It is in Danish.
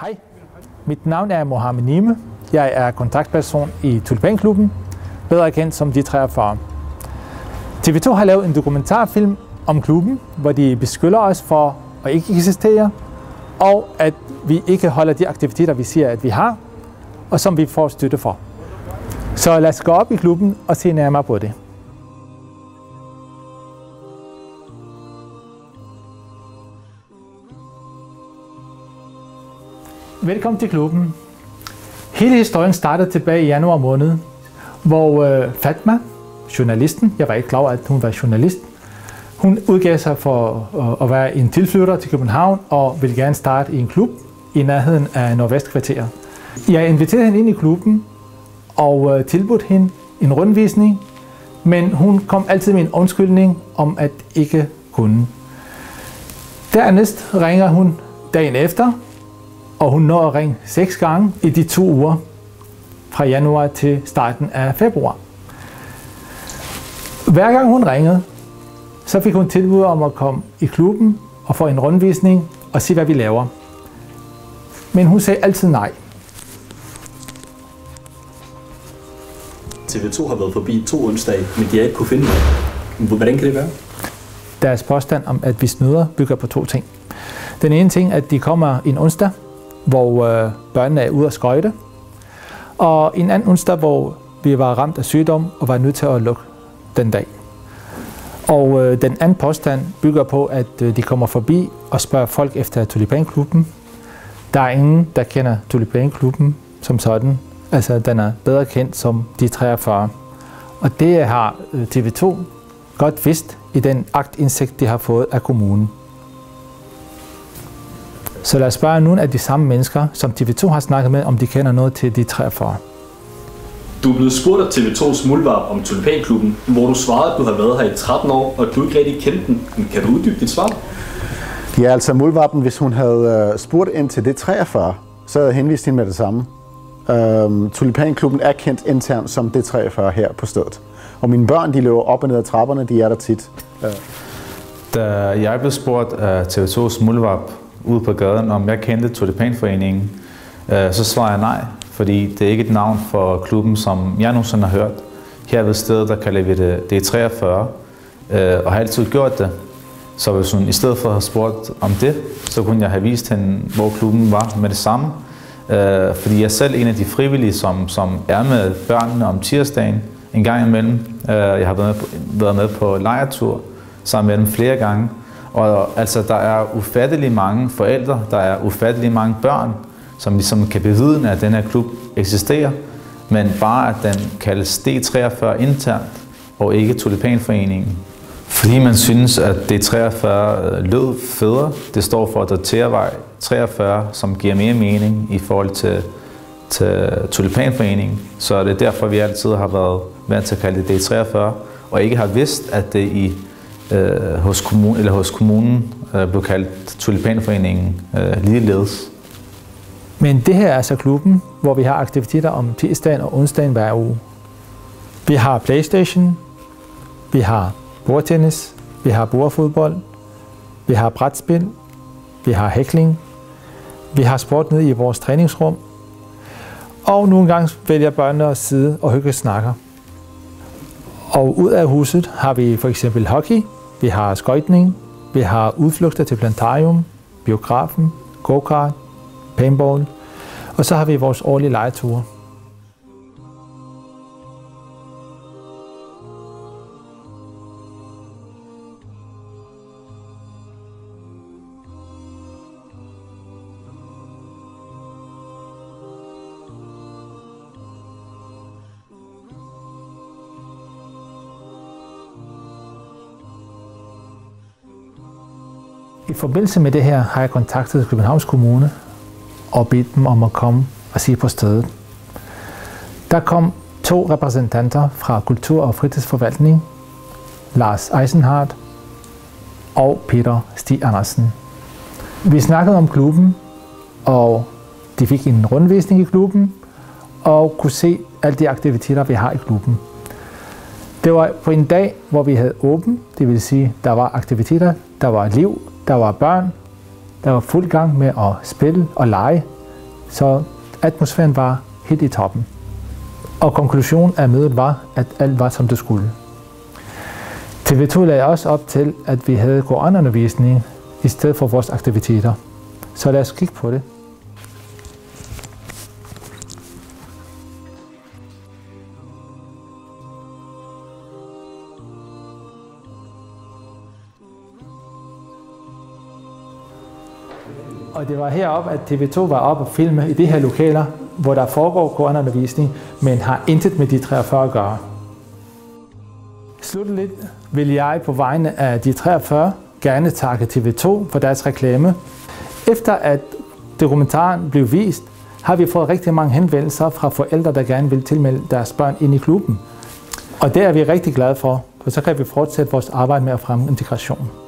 Hej, mit navn er Mohamed Nime. Jeg er kontaktperson i Tulipanklubben, bedre kendt som De 43. TV2 har lavet en dokumentarfilm om klubben, hvor de beskylder os for at ikke eksistere, og at vi ikke holder de aktiviteter, vi siger, at vi har, og som vi får støtte for. Så lad os gå op i klubben og se nærmere på det. Velkommen til klubben. Hele historien startede tilbage i januar måned, hvor Fatma, journalisten, jeg var ikke klar over, at hun var journalist, hun udgav sig for at være en tilflytter til København og ville gerne starte i en klub i nærheden af Nordvestkvarteret. Jeg inviterede hende ind i klubben og tilbudte hende en rundvisning, men hun kom altid med en undskyldning om at ikke kunne. Dernæst ringer hun dagen efter, og hun når at ringe 6 gange i de 2 uger fra januar til starten af februar. Hver gang hun ringede, så fik hun tilbud om at komme i klubben og få en rundvisning og se, hvad vi laver. Men hun sagde altid nej. TV2 har været forbi 2 onsdage, men de har ikke kunne finde mig. Hvordan kan det være? Deres påstand om, at vi snyder, bygger på 2 ting. Den ene ting, at de kommer en onsdag, hvor børnene er ude at skøjte, og en anden onsdag, hvor vi var ramt af sygdom og var nødt til at lukke den dag. Og den anden påstand bygger på, at de kommer forbi og spørger folk efter Tulipanklubben. Der er ingen, der kender Tulipanklubben som sådan. Altså, den er bedre kendt som De 43. Og det har TV2 godt vidst i den aktindsigt, de har fået af kommunen. Så lad os spørge nogle af de samme mennesker, som TV2 har snakket med, om de kender noget til De 43. Du er blevet spurgt af TV2's muldvarp om Tulipanklubben, hvor du svarede, at du har været her i 13 år, og du ikke rigtig kendte den. Kan du uddybe dit svar? Ja, altså muldvarpen, hvis hun havde spurgt ind til Det 43, så havde jeg henvist hende med det samme. Tulipanklubben er kendt internt som Det 43 her på stedet. Og mine børn, de løber op og ned ad trapperne, de er der tit. Da jeg blev spurgt af TV2's muldvarp ude på gaden, om jeg kendte Tulipanforeningen, så svarede jeg nej, fordi det er ikke et navn for klubben, som jeg nogensinde har hørt. Her ved stedet, der kalder vi det 43, og har altid gjort det. Så hvis hun i stedet for at have spurgt om det, så kunne jeg have vist hende, hvor klubben var med det samme. Fordi jeg er selv en af de frivillige, som er med børnene om tirsdagen en gang imellem. Jeg har været med på lejretur sammen med dem flere gange. Og altså, der er ufattelig mange forældre, der er ufattelig mange børn, som ligesom kan bevidne, at den her klub eksisterer, men bare at den kaldes D43 internt og ikke Tulipanforeningen. Fordi man synes, at D43 lød federe. Det står for Dortheavej 43, som giver mere mening i forhold til Tulipanforeningen. Så det er derfor, vi altid har været vant til at kalde det D43, og ikke har vidst, at det hos kommunen blev kaldt Tulipanforeningen ligeledes. Men det her er altså klubben, hvor vi har aktiviteter om tirsdagen og onsdagen hver uge. Vi har PlayStation, vi har bordtennis, vi har bordfodbold, vi har brætspil, vi har hækling, vi har sport nede i vores træningsrum, og nogle gange vælger børnene at sidde og hygge snakker. Og ud af huset har vi for eksempel hockey, vi har skøjtning, vi har udflugter til planetarium, biografen, go-kart, paintball, og så har vi vores årlige legeture. I forbindelse med det her har jeg kontaktet Københavns Kommune og bedt dem om at komme og se på stedet. Der kom 2 repræsentanter fra Kultur- og Fritidsforvaltning, Lars Eisenhardt og Peter Stig Andersen. Vi snakkede om klubben, og de fik en rundvisning i klubben og kunne se alle de aktiviteter, vi har i klubben. Det var på en dag, hvor vi havde åben, det vil sige, der var aktiviteter, der var liv, der var børn, der var fuld gang med at spille og lege. Så atmosfæren var helt i toppen. Og konklusionen af mødet var, at alt var som det skulle. TV2 lagde også op til, at vi havde koranundervisning i stedet for vores aktiviteter. Så lad os kigge på det. Og det var heroppe, at TV2 var oppe og filme i de her lokaler, hvor der foregår koranundervisning, men har intet med de 43 at gøre. Slutteligt vil jeg på vegne af de 43 gerne takke TV2 for deres reklame. Efter at dokumentaren blev vist, har vi fået rigtig mange henvendelser fra forældre, der gerne vil tilmelde deres børn ind i klubben. Og det er vi rigtig glade for, så kan vi fortsætte vores arbejde med at fremme integration.